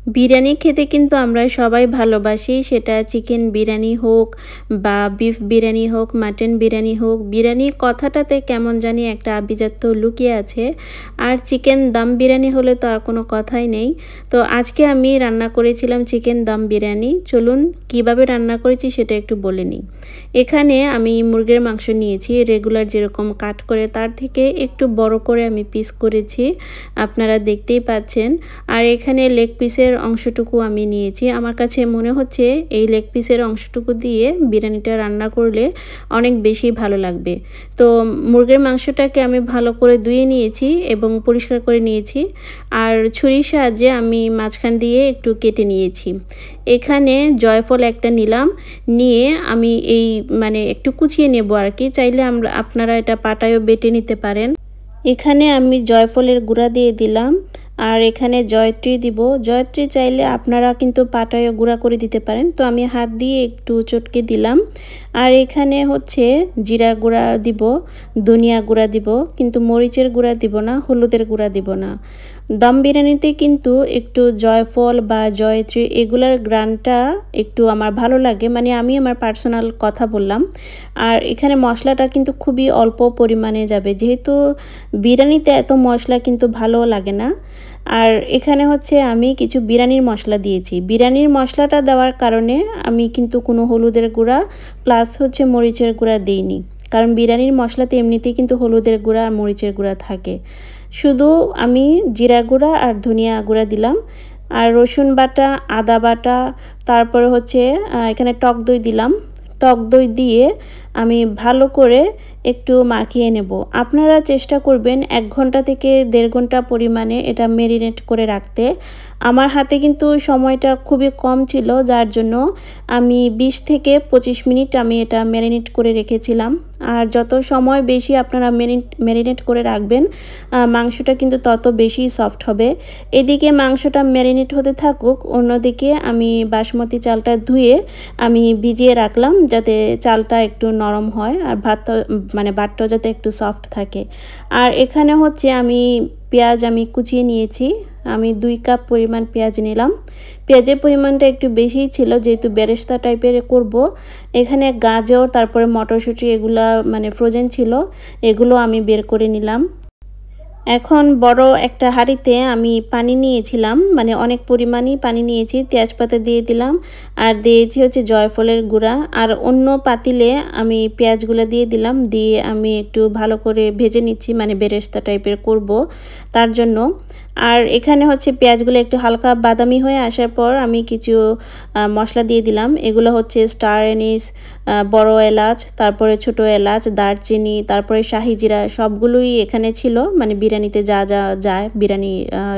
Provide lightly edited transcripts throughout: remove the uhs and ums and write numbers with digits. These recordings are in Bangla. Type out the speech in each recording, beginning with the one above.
বিরিয়ানি খেতে কিন্তু আমরা সবাই ভালোবাসি, সেটা চিকেন বিরিয়ানি হোক বা বিফ বিরিয়ানি হোক, মাটন বিরিয়ানি হোক। বিরিয়ানি কথাটাতে কেমন জানি একটা আভিজাত্য লুকিয়ে আছে। আর চিকেন দম বিরিয়ানি হলে তো আর কোনো কথাই নেই। তো আজকে আমি রান্না করেছিলাম চিকেন দম বিরিয়ানি। চলুন কিভাবে রান্না করেছি সেটা একটু বলে নিই। এখানে আমি মুরগির মাংস নিয়েছি, রেগুলার যেরকম কাট করে তার থেকে একটু বড় করে আমি পিস করেছি, আপনারা দেখতেই পাচ্ছেন। আর এখানে লেগ পিসের অংশটুকু আমি নিয়েছি। আমার কাছে মনে হচ্ছে এই লেগ পিসের অংশটুকু দিয়ে বিরিয়ানিটা রান্না করলে অনেক বেশি ভালো লাগবে। তো মুরগির মাংসটাকে আমি ভালো করে ধুয়ে নিয়েছি এবং পরিষ্কার করে নিয়েছি। আর ছুরির সাহায্যে আমি মাঝখান দিয়ে একটু কেটে নিয়েছি। এখানে জয়ফল একটা নিলাম, নিয়ে আমি এই একটু কুচিয়ে নেব আর কি। চাইলে আপনারা এটা পাটায়ও বেটে নিতে পারেন। এখানে আমি জয়ফলের গুঁড়া দিয়ে দিলাম, আর এখানে জয়ত্রী দিব। জয়ত্রী চাইলে আপনারা কিন্তু পাটায়ও গুঁড়া করে দিতে পারেন, তো আমি হাত দিয়ে একটু চটকে দিলাম। আর এখানে হচ্ছে জিরা গুঁড়া দিব, ধনিয়া গুঁড়া দিব, কিন্তু মরিচের গুঁড়া দিব না, হলুদের গুঁড়া দিব না। দম বিরিয়ানিতে কিন্তু একটু জয়ফল বা জয়ত্রী এগুলার গ্রানটা একটু আমার ভালো লাগে, আমি আমার পার্সোনাল কথা বললাম। আর এখানে মশলাটা কিন্তু খুবই অল্প পরিমাণে যাবে, যেহেতু বিরিয়ানিতে এত মশলা কিন্তু ভালো লাগে না। আর এখানে হচ্ছে আমি কিছু বিরিয়ানির মশলা দিয়েছি। বিরিয়ানির মশলাটা দেওয়ার কারণে আমি কিন্তু কোনো হলুদের গুঁড়া প্লাস হচ্ছে মরিচের গুঁড়া দিইনি, কারণ বিরিয়ানির মশলাতে এমনিতেই কিন্তু হলুদের গুঁড়া আর মরিচের গুঁড়া থাকে। শুধু আমি জিরা গুঁড়া আর ধনিয়া গুঁড়া দিলাম, আর রসুন বাটা, আদা বাটা, তারপরে হচ্ছে এখানে টক দই দিলাম। টক দই দিয়ে আমি ভালো করে একটু মাখিয়ে নেব। আপনারা চেষ্টা করবেন 1 ঘন্টা থেকে 1.5 ঘন্টা পরিমাণে এটা ম্যারিনেট করে রাখতে। আমার হাতে কিন্তু সময়টা খুবই কম ছিল, যার জন্য আমি 20 থেকে 25 মিনিট আমি এটা ম্যারিনেট করে রেখেছিলাম। আর যত সময় বেশি আপনারা ম্যারিনেট করে রাখবেন, মাংসটা কিন্তু তত বেশি সফট হবে। এদিকে মাংসটা ম্যারিনেট হতে থাকুক, অন্যদিকে আমি বাসমতি চালটা ধুয়ে আমি ভিজিয়ে রাখলাম, যাতে চালটা একটু নরম হয় আর ভাতটাও যাতে একটু সফট থাকে। আর এখানে হচ্ছে আমি পেঁয়াজ কুচিয়ে নিয়েছি। আমি 2 কাপ পরিমাণ পেঁয়াজ নিলাম। পেঁয়াজের পরিমাণটা একটু বেশিই ছিল, যেহেতু বেরেস্তা টাইপের করব। এখানে গাজর, তারপরে মটরশুঁটি এগুলা ফ্রোজেন ছিল, এগুলো আমি বের করে নিলাম। এখন বড় একটা হাঁড়িতে আমি পানি নিয়েছিলাম, অনেক পরিমাণই পানি নিয়েছি। তেজপাতা দিয়ে দিলাম, আর দিয়েছি হচ্ছে জয়ফলের গুঁড়া। আর অন্য পাতিলে আমি পেঁয়াজগুলো দিয়ে দিলাম, দিয়ে আমি একটু ভালো করে ভেজে নিচ্ছি, বেরেস্তা টাইপের করব তার জন্য। আর এখানে হচ্ছে পেঁয়াজগুলো একটু হালকা বাদামি হয়ে আসার পর আমি কিছু মশলা দিয়ে দিলাম। এগুলো হচ্ছে স্টার এনিস, বড় এলাচ, তারপরে ছোট এলাচ, দারচিনি, তারপরে শাহি জিরা, সবগুলোই এখানে ছিল, বিরিয়ানিতে যা যা যায় বিরিয়ানি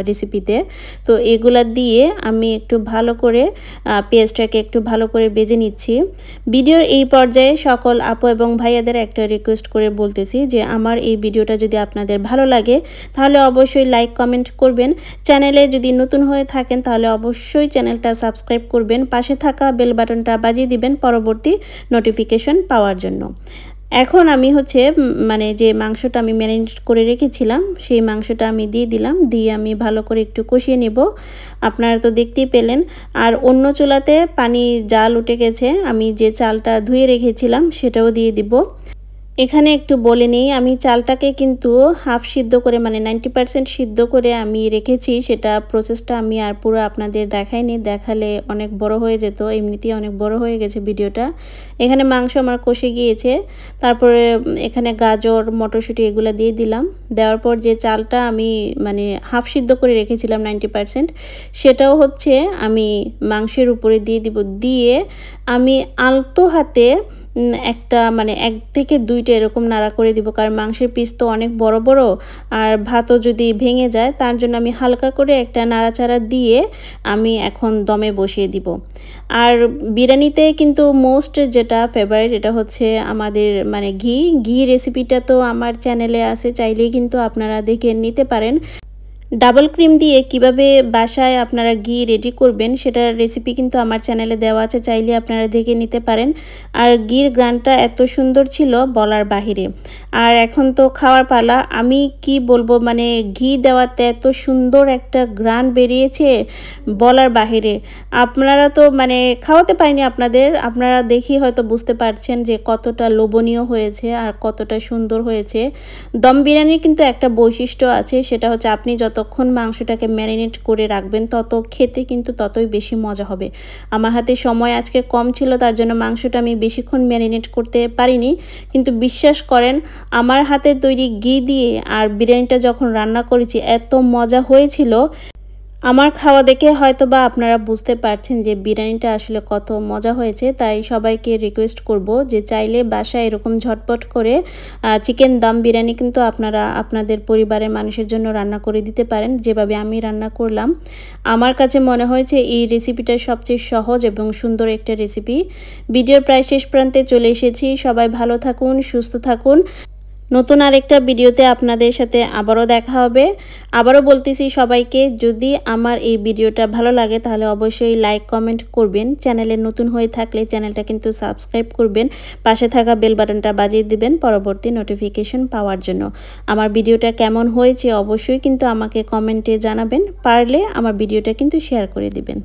রেসিপিতে। তো এগুলা দিয়ে আমি একটু ভালো করে পেঁয়াজটাকে একটু ভালো করে ভেজে নিচ্ছি। ভিডিওর এই পর্যায়ে সকল আপু এবং ভাইয়াদের একটা রিকোয়েস্ট করে বলতেছি যে আমার এই ভিডিওটা যদি আপনাদের ভালো লাগে তাহলে অবশ্যই লাইক কমেন্ট করবেন। চ্যানেলে যদি নতুন হয়ে থাকেন তাহলে অবশ্যই চ্যানেলটা সাবস্ক্রাইব করবেন, পাশে থাকা বেল বাটনটা বাজিয়ে দিবেন পরবর্তী নোটিফিকেশন পাওয়ার জন্য। এখন আমি হচ্ছে যে মাংসটা আমি ম্যারিনেট করে রেখেছিলাম সেই মাংসটা আমি দিয়ে দিলাম, দিয়ে আমি ভালো করে একটু কষিয়ে নেব। আপনারা তো দেখতেই পেলেন। আর অন্য চুলাতে পানি জাল উঠে গেছে, আমি যে চালটা ধুয়ে রেখেছিলাম সেটাও দিয়ে দিব। এখানে একটু বলে নেই, আমি চালটাকে কিন্তু হাফ সিদ্ধ করে 90% সিদ্ধ করে আমি রেখেছি। সেটা প্রসেসটা আমি আর পুরো আপনাদের দেখাইনি, দেখালে অনেক বড় হয়ে যেত, এমনিতেই অনেক বড় হয়ে গেছে ভিডিওটা। এখানে মাংস আমার কষে গিয়েছে, তারপরে এখানে গাজর, মটরশুঁটি এগুলো দিয়ে দিলাম। দেওয়ার পর যে চালটা আমি হাফ সিদ্ধ করে রেখেছিলাম 90%, সেটাও হচ্ছে আমি মাংসের উপরে দিয়ে দিব। দিয়ে আমি আলতো হাতে একটা 1 থেকে 2টা এরকম নাড়া করে দিব, কারণ মাংসের পিস তো অনেক বড় বড়, আর ভাতও যদি ভেঙে যায় তার জন্য আমি হালকা করে একটা নাড়াচাড়া দিয়ে আমি এখন দমে বসিয়ে দিব। আর বিরিয়ানিতে কিন্তু মোস্ট যেটা ফেভারিট এটা হচ্ছে আমাদের ঘি রেসিপিটা তো আমার চ্যানেলে আছে, চাইলেই কিন্তু আপনারা দেখে নিতে পারেন। ডাবল ক্রিম দিয়ে কিভাবে বাসায় আপনারা ঘি রেডি করবেন সেটার রেসিপি কিন্তু আমার চ্যানেলে দেওয়া আছে, চাইলে আপনারা দেখে নিতে পারেন। আর ঘির গ্রানটা এত সুন্দর ছিল বলার বাহিরে। আর এখন তো খাওয়ার পালা, আমি কি বলবো, মানে ঘি দেওয়াতে এত সুন্দর একটা গ্রান বেরিয়েছে বলার বাহিরে। আপনারা তো মানে খাওয়াতে পারিনি আপনাদের, আপনারা দেখি হয়তো বুঝতে পারছেন যে কতটা লোভনীয় হয়েছে আর কতটা সুন্দর হয়েছে। দম বিরিয়ানির কিন্তু একটা বৈশিষ্ট্য আছে, সেটা হচ্ছে আপনি যতক্ষণ মাংসটাকে ম্যারিনেট করে রাখবেন তত খেতে কিন্তু ততই বেশি মজা হবে। আমার হাতে সময় আজকে কম ছিল, তার জন্য মাংসটা আমি বেশিক্ষণ ম্যারিনেট করতে পারিনি, কিন্তু বিশ্বাস করেন আমার হাতের তৈরি ঘি দিয়ে আর বিরিয়ানিটা যখন রান্না করেছি এত মজা হয়েছিল। আমার খাওয়া দেখে হয়তো বা আপনারা বুঝতে পারছেন যে বিরিয়ানিটা আসলে কত মজা হয়েছে। তাই সবাইকে রিকোয়েস্ট করব যে চাইলে বাসায় এরকম ঝটপট করে চিকেন দম বিরিয়ানি কিন্তু আপনারা আপনাদের পরিবারের মানুষের জন্য রান্না করে দিতে পারেন, যেভাবে আমি রান্না করলাম। আমার কাছে মনে হয়েছে এই রেসিপিটা সবচেয়ে সহজ এবং সুন্দর একটা রেসিপি। ভিডিওর প্রায় শেষ প্রান্তে চলে এসেছি। সবাই ভালো থাকুন, সুস্থ থাকুন। নতুন আরেকটা ভিডিওতে আপনাদের সাথে আবারও দেখা হবে। আবারও বলতেছি সবাইকে, যদি আমার এই ভিডিওটা ভালো লাগে তাহলে অবশ্যই লাইক কমেন্ট করবেন। চ্যানেলে নতুন হয়ে থাকলে চ্যানেলটা কিন্তু সাবস্ক্রাইব করবেন, পাশে থাকা বেল বাটনটা বাজিয়ে দিবেন পরবর্তী নোটিফিকেশন পাওয়ার জন্য। আমার ভিডিওটা কেমন হয়েছে অবশ্যই কিন্তু আমাকে কমেন্টে জানাবেন, পারলে আমার ভিডিওটা কিন্তু শেয়ার করে দিবেন।